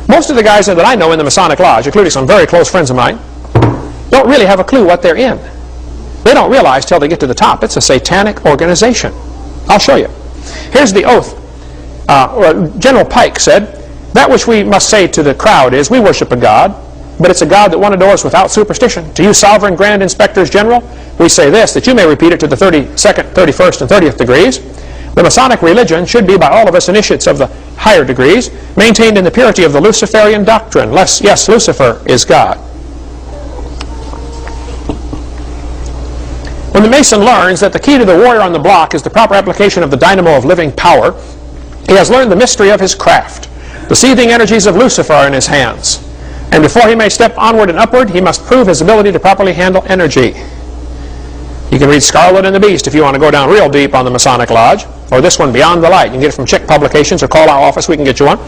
Most of the guys that I know in the Masonic Lodge, including some very close friends of mine, don't really have a clue what they're in. They don't realize till they get to the top it's a satanic organization. I'll show you. Here's the oath. General Pike said, "That which we must say to the crowd is, we worship a God, but it's a God that one adores without superstition. To you, sovereign grand inspectors general, we say this, that you may repeat it to the 32nd, 31st, and 30th degrees. The Masonic religion should be by all of us initiates of the higher degrees, maintained in the purity of the Luciferian doctrine. Yes, Lucifer is God." When the Mason learns that the key to the warrior on the block is the proper application of the dynamo of living power, he has learned the mystery of his craft. The seething energies of Lucifer are in his hands. And before he may step onward and upward, he must prove his ability to properly handle energy. You can read Scarlet and the Beast if you want to go down real deep on the Masonic Lodge, or this one, Beyond the Light. You can get it from Chick Publications or call our office. We can get you one.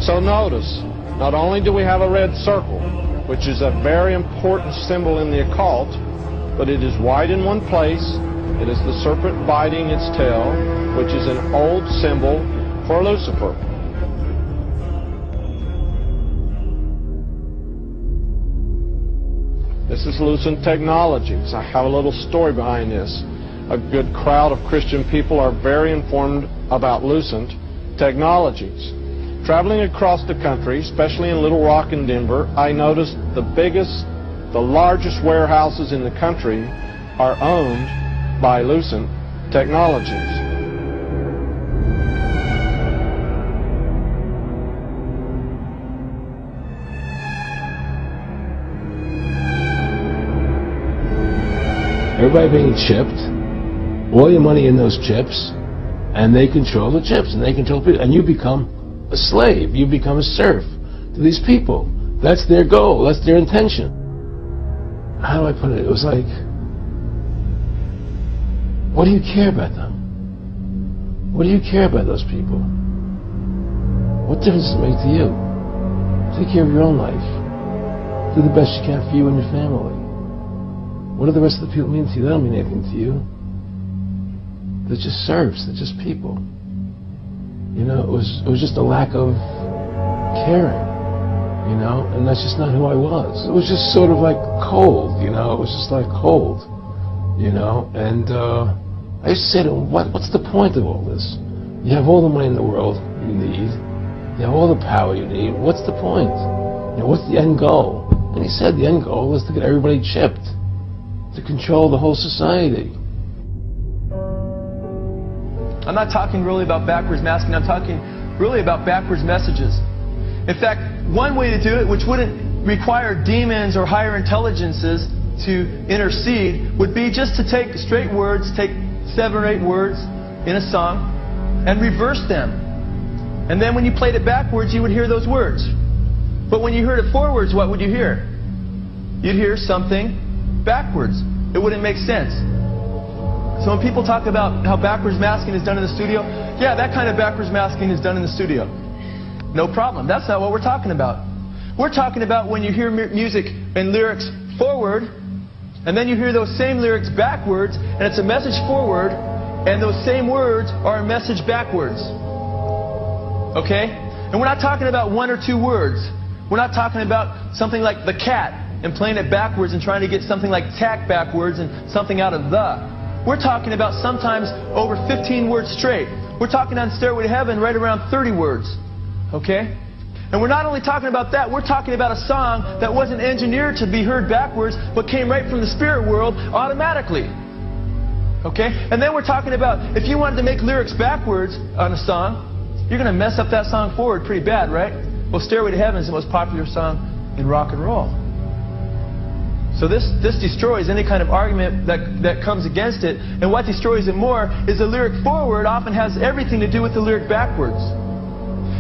So notice, not only do we have a red circle, which is a very important symbol in the occult, but it is white in one place. It is the serpent biting its tail, which is an old symbol for Lucifer. This is Lucent Technologies. I have a little story behind this. A good crowd of Christian people are very informed about Lucent Technologies. Traveling across the country, especially in Little Rock and Denver, I noticed the largest warehouses in the country are owned by Lucent Technologies. Everybody being chipped, all your money in those chips, and they control the chips, and they control people, and you become a slave, you become a serf to these people. That's their goal, that's their intention. How do I put it? It was like, what do you care about them? What do you care about those people? What difference does it make to you? Take care of your own life. Do the best you can for you and your family. What do the rest of the people mean to you? They don't mean anything to you. They're just serfs, they're just people. You know, it was just a lack of caring, you know, and that's just not who I was. It was just sort of like cold, you know, it was just like cold, you know, and I used to say to him, what's the point of all this? You have all the money in the world you need, you have all the power you need, what's the point? You know, what's the end goal? And he said the end goal is to get everybody chipped, to control the whole society. I'm not talking really about backwards masking, I'm talking really about backwards messages. In fact, one way to do it, which wouldn't require demons or higher intelligences to intercede, would be just to take straight words, take 7 or 8 words in a song, and reverse them. And then when you played it backwards, you would hear those words. But when you heard it forwards, what would you hear? You'd hear something backwards. It wouldn't make sense. So when people talk about how backwards masking is done in the studio, yeah, that kind of backwards masking is done in the studio. No problem. That's not what we're talking about. We're talking about when you hear music and lyrics forward, and then you hear those same lyrics backwards, and it's a message forward, and those same words are a message backwards. Okay? And we're not talking about one or two words. We're not talking about something like the cat and playing it backwards and trying to get something like tack backwards and something out of the. We're talking about sometimes over 15 words straight. We're talking on Stairway to Heaven right around 30 words. Okay? And we're not only talking about that, we're talking about a song that wasn't engineered to be heard backwards, but came right from the spirit world automatically. Okay? And then we're talking about, if you wanted to make lyrics backwards on a song, you're going to mess up that song forward pretty bad, right? Well, Stairway to Heaven is the most popular song in rock and roll. So this destroys any kind of argument that comes against it. And what destroys it more is the lyric forward often has everything to do with the lyric backwards.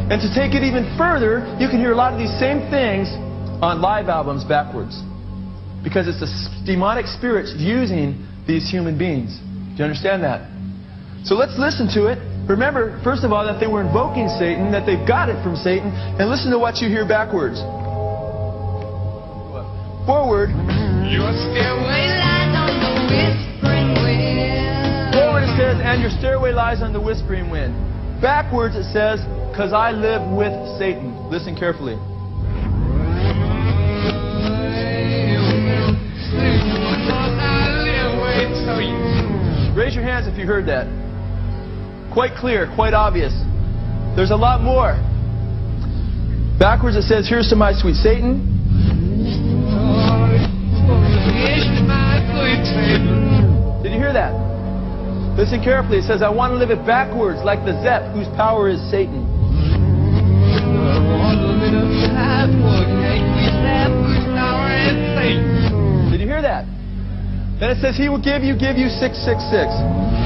And to take it even further, you can hear a lot of these same things on live albums backwards. Because it's the demonic spirits using these human beings. Do you understand that? So let's listen to it. Remember, first of all, that they were invoking Satan, that they've got it from Satan, and listen to what you hear backwards. Forward. Your stairway lies on the whispering wind. Forward it says, and your stairway lies on the whispering wind. Backwards it says, because I live with Satan. Listen carefully. Raise your hands if you heard that. Quite clear, quite obvious. There's a lot more. Backwards it says, here's to my sweet Satan. Did you hear that? Listen carefully. It says, I want to live it backwards, like the Zep, whose power is Satan. Did you hear that? Then it says, he will give you 666.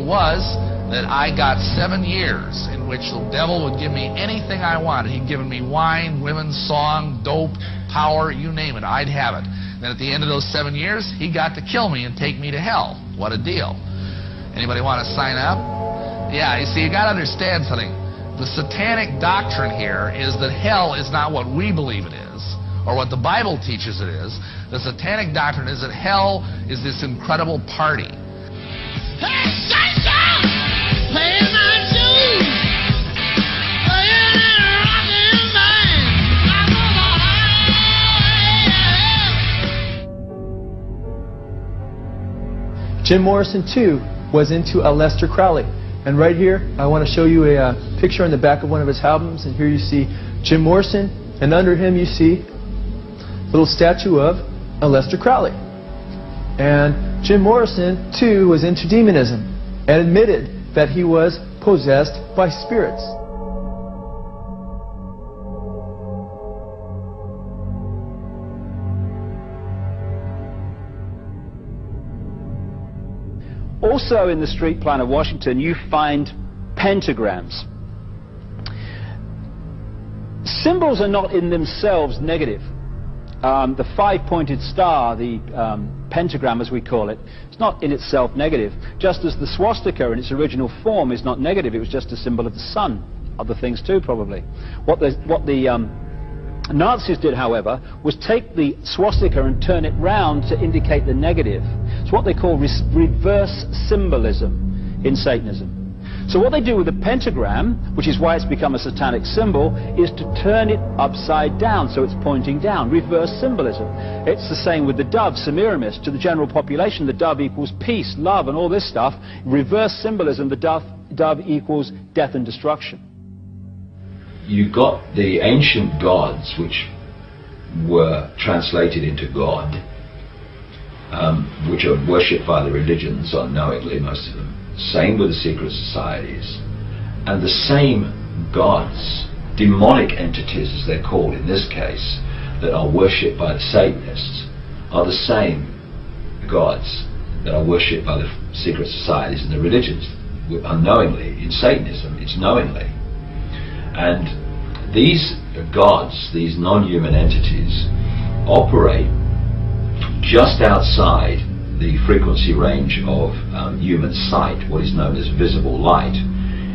Was that I got 7 years in which the devil would give me anything I wanted. He'd given me wine, women, song, dope, power, you name it, I'd have it. Then at the end of those 7 years, he got to kill me and take me to hell. What a deal. Anybody want to sign up? Yeah, you see, you got to understand something. The satanic doctrine here is that hell is not what we believe it is, or what the Bible teaches it is. The satanic doctrine is that hell is this incredible party. Hey, Satan! Playing my shoes! Playing in a rockin' band! Jim Morrison, too, was into Aleister Crowley. And right here, I want to show you a picture on the back of one of his albums. And here you see Jim Morrison, and under him you see a little statue of Aleister Crowley. And Jim Morrison, too, was into demonism and admitted that he was possessed by spirits. Also in the street plan of Washington, you find pentagrams. Symbols are not in themselves negative. The five-pointed star, the pentagram as we call it, it's not in itself negative. Just as the swastika in its original form is not negative, it was just a symbol of the sun. Other things too, probably. What the Nazis did, however, was take the swastika and turn it round to indicate the negative. It's what they call reverse symbolism in Satanism. So what they do with the pentagram, which is why it's become a satanic symbol, is to turn it upside down, so it's pointing down. Reverse symbolism. It's the same with the dove, Semiramis. To the general population, the dove equals peace, love, and all this stuff. Reverse symbolism, the dove equals death and destruction. You got the ancient gods, which were translated into God, which are worshipped by the religions unknowingly, most of them. Same with the secret societies. And the same gods, demonic entities as they're called in this case, that are worshipped by the Satanists, are the same gods that are worshipped by the secret societies and the religions unknowingly. In Satanism, it's knowingly. And these gods, these non-human entities, operate just outside the frequency range of human sight, what is known as visible light.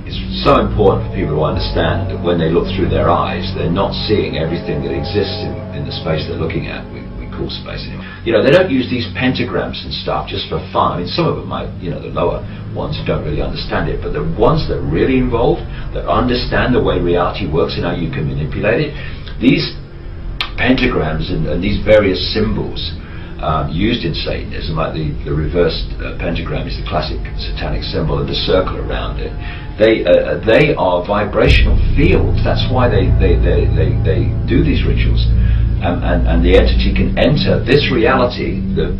It's so important for people to understand that when they look through their eyes, they're not seeing everything that exists in the space they're looking at. We call space anyway. You know, they don't use these pentagrams and stuff just for fun. I mean, some of them might, you know, the lower ones don't really understand it, but the ones that are really involved, that understand the way reality works and how you can manipulate it, these pentagrams and these various symbols used in Satanism, like the reversed pentagram is the classic satanic symbol, and the circle around it. They are vibrational fields. That's why they do these rituals, and the entity can enter this reality, the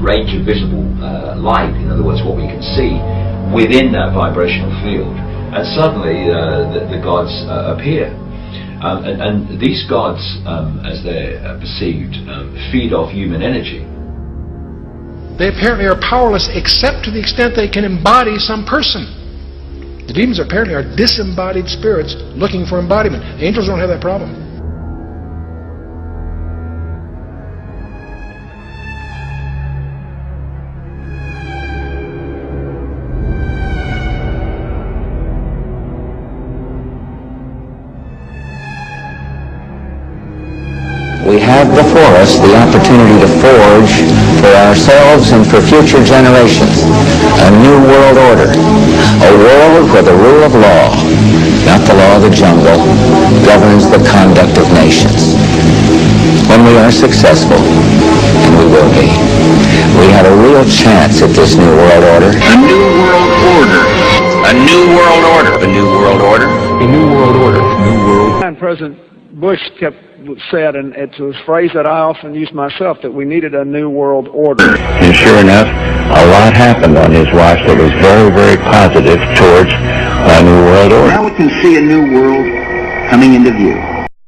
range of visible light. In other words, what we can see within that vibrational field, and suddenly the gods appear. And these gods, as they're perceived, feed off human energy. They apparently are powerless except to the extent they can embody some person. The demons apparently are disembodied spirits looking for embodiment. Angels don't have that problem. We have before us the opportunity to forge for ourselves and for future generations a new world order, a world where the rule of law, not the law of the jungle, governs the conduct of nations. When we are successful, and we will be, we have a real chance at this new world order. A new world order. A new world order. A new world order. A new world order. New world. And President Bush said, and it's a phrase that I often use myself, that we needed a new world order. And sure enough, a lot happened on his watch that was very, very positive towards a new world order. Now we can see a new world coming into view.